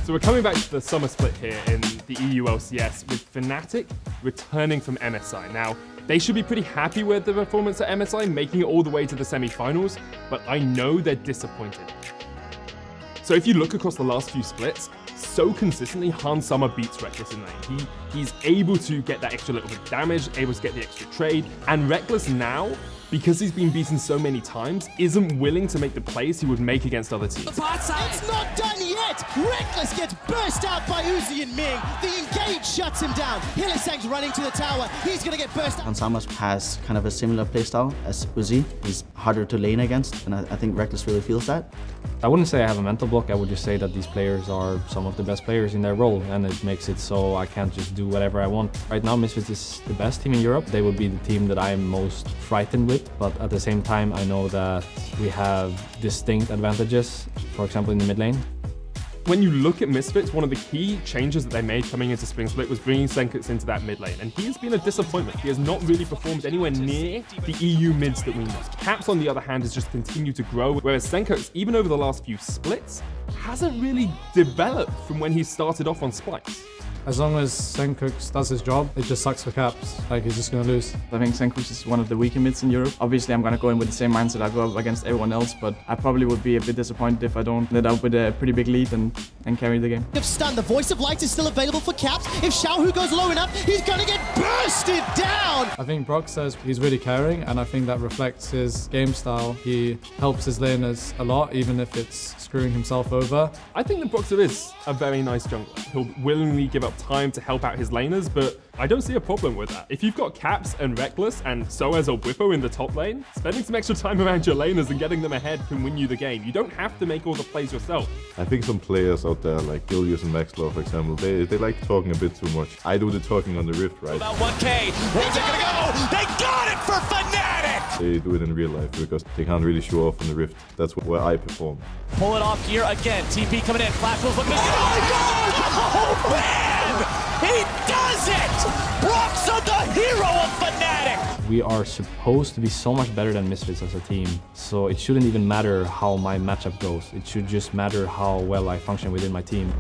So we're coming back to the summer split here in the EULCS with Fnatic returning from MSI. Now, they should be pretty happy with the performance at MSI, making it all the way to the semi-finals, but I know they're disappointed. So if you look across the last few splits, so consistently, Hans Summer beats Reckless in lane. He's able to get that extra little bit of damage, able to get the extra trade, and Reckless now, because he's been beaten so many times, isn't willing to make the plays he would make against other teams. It's not done yet! Reckless gets burst out by Uzi and Ming. The engage shuts him down. Hylissang's running to the tower. He's gonna get burst out. Hans Summer has kind of a similar playstyle as Uzi. He's harder to lane against, and I think Reckless really feels that. I wouldn't say I have a mental block, I would just say that these players are some of the best players in their role, and it makes it so I can't just do whatever I want. Right now, Misfits is the best team in Europe. They would be the team that I'm most frightened with, but at the same time, I know that we have distinct advantages, for example, in the mid lane. When you look at Misfits, one of the key changes that they made coming into Spring Split was bringing Senkux into that mid lane, and he has been a disappointment. He has not really performed anywhere near the EU mids that we know. Caps, on the other hand, has just continued to grow, whereas Senkux, even over the last few splits, hasn't really developed from when he started off on Splyce. As long as Senkux does his job, it just sucks for Caps. Like, he's just going to lose. I think Senkux is one of the weaker mids in Europe. Obviously, I'm going to go in with the same mindset I go up against everyone else, but I probably would be a bit disappointed if I don't end up with a pretty big lead and carry the game. If stun, the Voice of Light is still available for Caps. If Xiaohu goes low enough, he's going to get bursted down! I think Brock says he's really caring, and I think that reflects his game style. He helps his laners a lot, even if it's screwing himself over. I think that Broxer is a very nice jungler. He'll willingly give up time to help out his laners, but I don't see a problem with that. If you've got Caps and Reckless and Soaz or Whippo in the top lane, spending some extra time around your laners and getting them ahead can win you the game. You don't have to make all the plays yourself. I think some players out there, like Julius and Maxlaw, for example, they like talking a bit too much. I do the talking on the Rift, right? About 1K, where's it gonna go? They got it for Fnatic! They do it in real life because they can't really show off on the Rift. That's where I perform. Pull it off here again. TP coming in. Flash was looking to oh man! He does it! Brock's the hero of Fnatic! We are supposed to be so much better than Misfits as a team, so it shouldn't even matter how my matchup goes. It should just matter how well I function within my team.